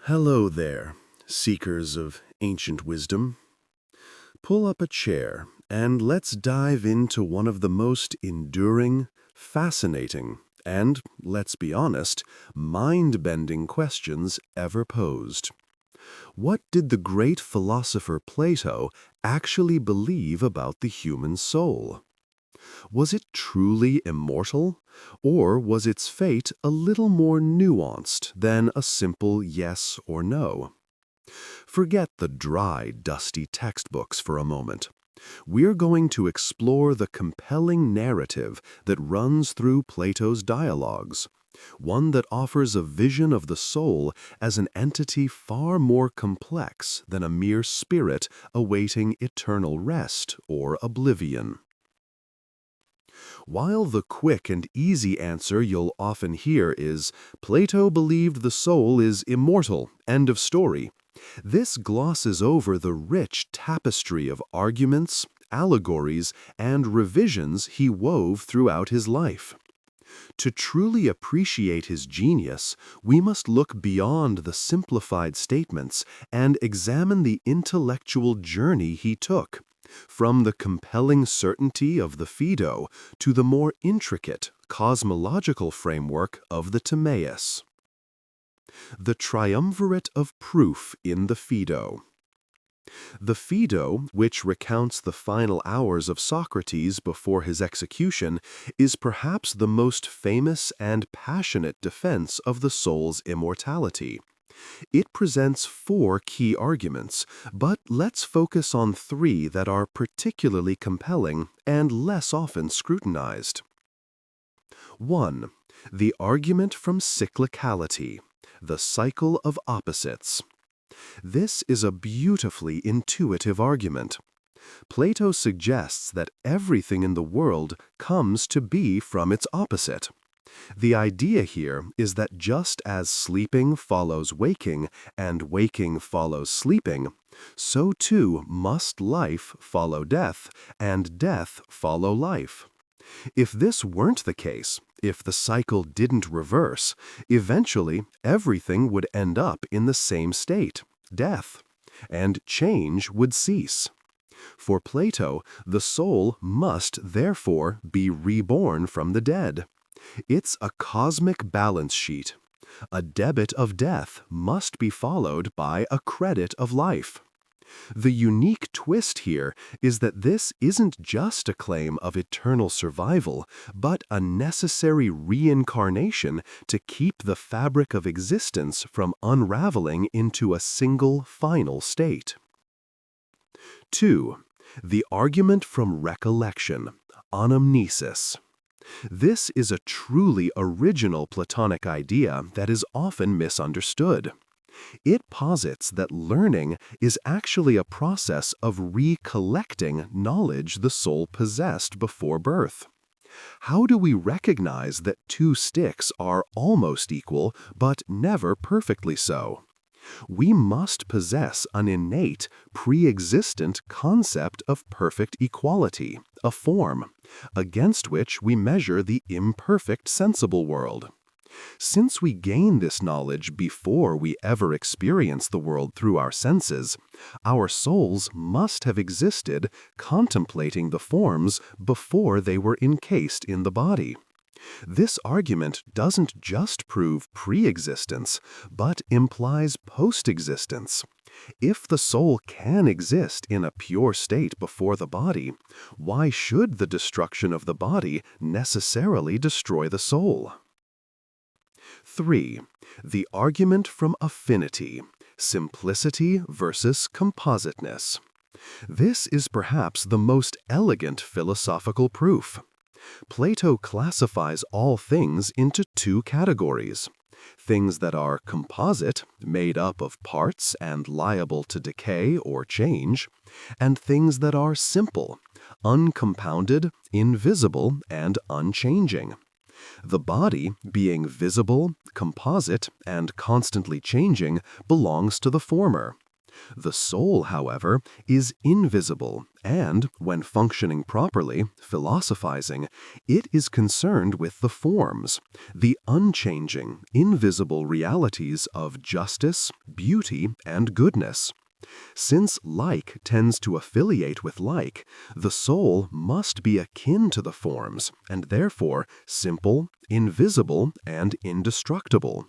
Hello there, seekers of ancient wisdom. Pull up a chair and let's dive into one of the most enduring, fascinating, and, let's be honest, mind-bending questions ever posed. What did the great philosopher Plato actually believe about the human soul? Was it truly immortal, or was its fate a little more nuanced than a simple yes or no? Forget the dry, dusty textbooks for a moment. We're going to explore the compelling narrative that runs through Plato's dialogues, one that offers a vision of the soul as an entity far more complex than a mere spirit awaiting eternal rest or oblivion. While the quick and easy answer you'll often hear is, Plato believed the soul is immortal, end of story, this glosses over the rich tapestry of arguments, allegories, and revisions he wove throughout his life. To truly appreciate his genius, we must look beyond the simplified statements and examine the intellectual journey he took, from the compelling certainty of the Phaedo to the more intricate cosmological framework of the Timaeus. The triumvirate of proof in the Phaedo. The Phaedo, which recounts the final hours of Socrates before his execution, is perhaps the most famous and passionate defense of the soul's immortality. It presents 4 key arguments, but let's focus on 3 that are particularly compelling and less often scrutinized. 1. The argument from cyclicality, the cycle of opposites. This is a beautifully intuitive argument. Plato suggests that everything in the world comes to be from its opposite. The idea here is that just as sleeping follows waking and waking follows sleeping, so too must life follow death and death follow life. If this weren't the case, if the cycle didn't reverse, eventually everything would end up in the same state, death, and change would cease. For Plato, the soul must therefore be reborn from the dead. It's a cosmic balance sheet. A debit of death must be followed by a credit of life. The unique twist here is that this isn't just a claim of eternal survival, but a necessary reincarnation to keep the fabric of existence from unraveling into a single final state. 2. The argument from recollection, anamnesis. This is a truly original Platonic idea that is often misunderstood. It posits that learning is actually a process of recollecting knowledge the soul possessed before birth. How do we recognize that 2 sticks are almost equal, but never perfectly so? We must possess an innate, pre-existent concept of perfect equality, a form, against which we measure the imperfect sensible world. Since we gain this knowledge before we ever experience the world through our senses, our souls must have existed contemplating the forms before they were encased in the body. This argument doesn't just prove pre-existence, but implies post-existence. If the soul can exist in a pure state before the body, why should the destruction of the body necessarily destroy the soul? 3. The argument from affinity, simplicity versus compositeness. This is perhaps the most elegant philosophical proof. Plato classifies all things into 2 categories: things that are composite, made up of parts and liable to decay or change, and things that are simple, uncompounded, invisible, and unchanging. The body, being visible, composite, and constantly changing, belongs to the former. The soul, however, is invisible, and, when functioning properly, philosophizing, it is concerned with the forms, the unchanging, invisible realities of justice, beauty, and goodness. Since like tends to affiliate with like, the soul must be akin to the forms, and therefore simple, invisible, and indestructible.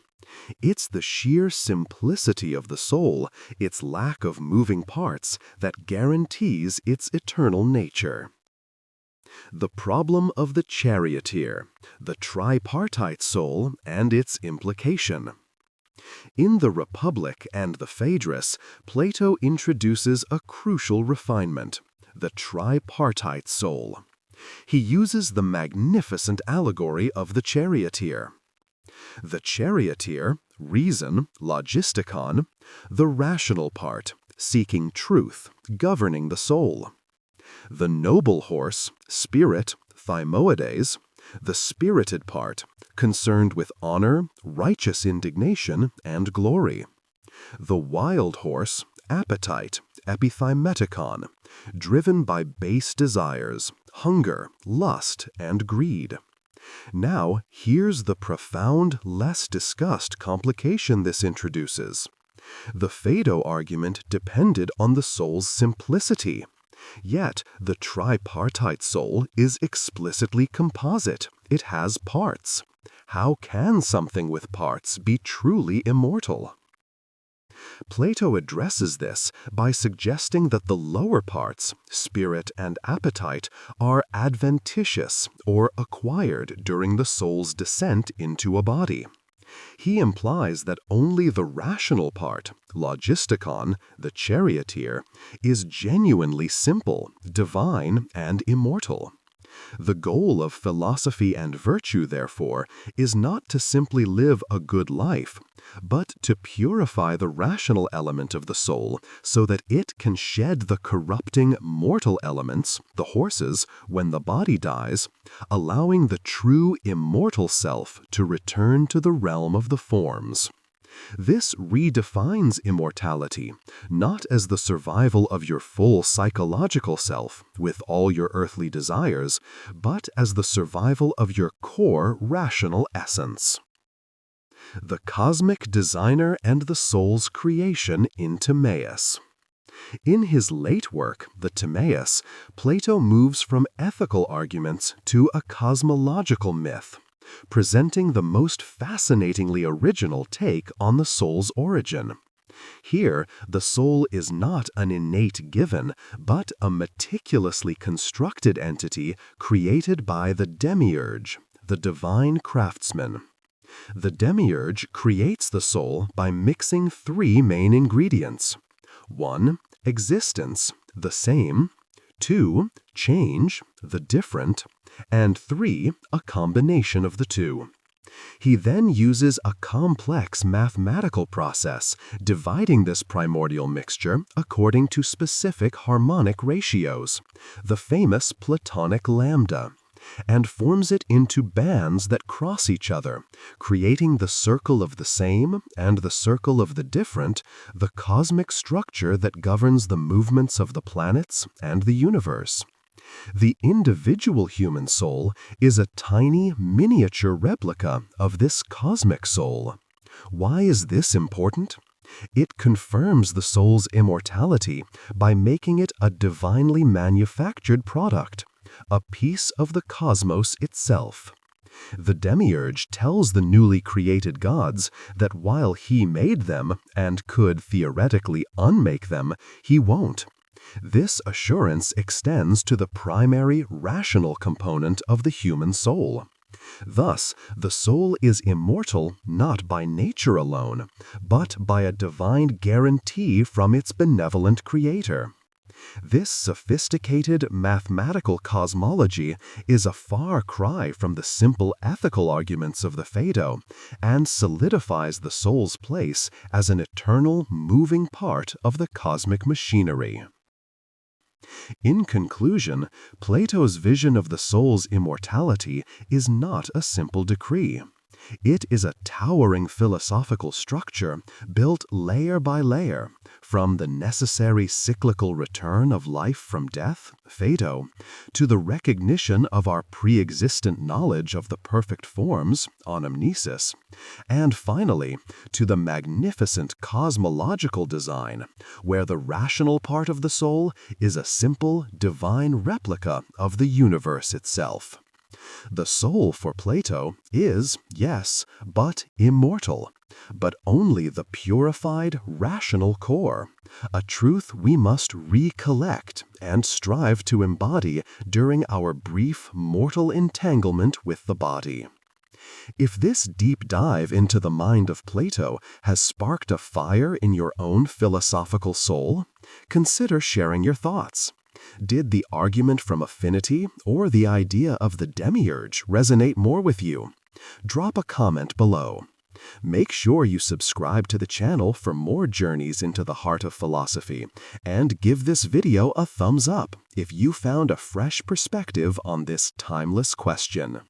It's the sheer simplicity of the soul, its lack of moving parts, that guarantees its eternal nature. The problem of the charioteer, the tripartite soul, and its implication. In the Republic and the Phaedrus, Plato introduces a crucial refinement, the tripartite soul. He uses the magnificent allegory of the charioteer. The charioteer, reason, logistikon, the rational part, seeking truth, governing the soul. The noble horse, spirit, thymoides, the spirited part, concerned with honor, righteous indignation, and glory. The wild horse, appetite, epithymetikon, driven by base desires, hunger, lust, and greed. Now, here's the profound, less discussed complication this introduces. The Phaedo argument depended on the soul's simplicity. Yet, the tripartite soul is explicitly composite. It has parts. How can something with parts be truly immortal? Plato addresses this by suggesting that the lower parts, spirit and appetite, are adventitious or acquired during the soul's descent into a body. He implies that only the rational part, logistikon, the charioteer, is genuinely simple, divine, and immortal. The goal of philosophy and virtue, therefore, is not to simply live a good life, but to purify the rational element of the soul so that it can shed the corrupting mortal elements, the horses, when the body dies, allowing the true immortal self to return to the realm of the forms. This redefines immortality, not as the survival of your full psychological self, with all your earthly desires, but as the survival of your core rational essence. The cosmic designer and the soul's creation in Timaeus. In his late work, the Timaeus, Plato moves from ethical arguments to a cosmological myth, presenting the most fascinatingly original take on the soul's origin. Here, the soul is not an innate given, but a meticulously constructed entity created by the demiurge, the divine craftsman. The demiurge creates the soul by mixing three main ingredients. 1. Existence, the same. 2. Change, the different. And 3. A combination of the two. He then uses a complex mathematical process, dividing this primordial mixture according to specific harmonic ratios, the famous Platonic lambda, and forms it into bands that cross each other, creating the circle of the same and the circle of the different, the cosmic structure that governs the movements of the planets and the universe. The individual human soul is a tiny, miniature replica of this cosmic soul. Why is this important? It confirms the soul's immortality by making it a divinely manufactured product, a piece of the cosmos itself. The demiurge tells the newly created gods that while he made them and could theoretically unmake them, he won't. This assurance extends to the primary rational component of the human soul. Thus, the soul is immortal not by nature alone, but by a divine guarantee from its benevolent creator. This sophisticated mathematical cosmology is a far cry from the simple ethical arguments of the Phaedo, and solidifies the soul's place as an eternal, moving part of the cosmic machinery. In conclusion, Plato's vision of the soul's immortality is not a simple decree. It is a towering philosophical structure built layer by layer, from the necessary cyclical return of life from death, Phaedo, to the recognition of our pre-existent knowledge of the perfect forms, Anamnesis, and finally, to the magnificent cosmological design, where the rational part of the soul is a simple, divine replica of the universe itself. The soul for Plato is, yes, but immortal, but only the purified, rational core, a truth we must recollect and strive to embody during our brief mortal entanglement with the body. If this deep dive into the mind of Plato has sparked a fire in your own philosophical soul, consider sharing your thoughts. Did the argument from affinity or the idea of the demiurge resonate more with you? Drop a comment below. Make sure you subscribe to the channel for more journeys into the heart of philosophy, and give this video a thumbs up if you found a fresh perspective on this timeless question.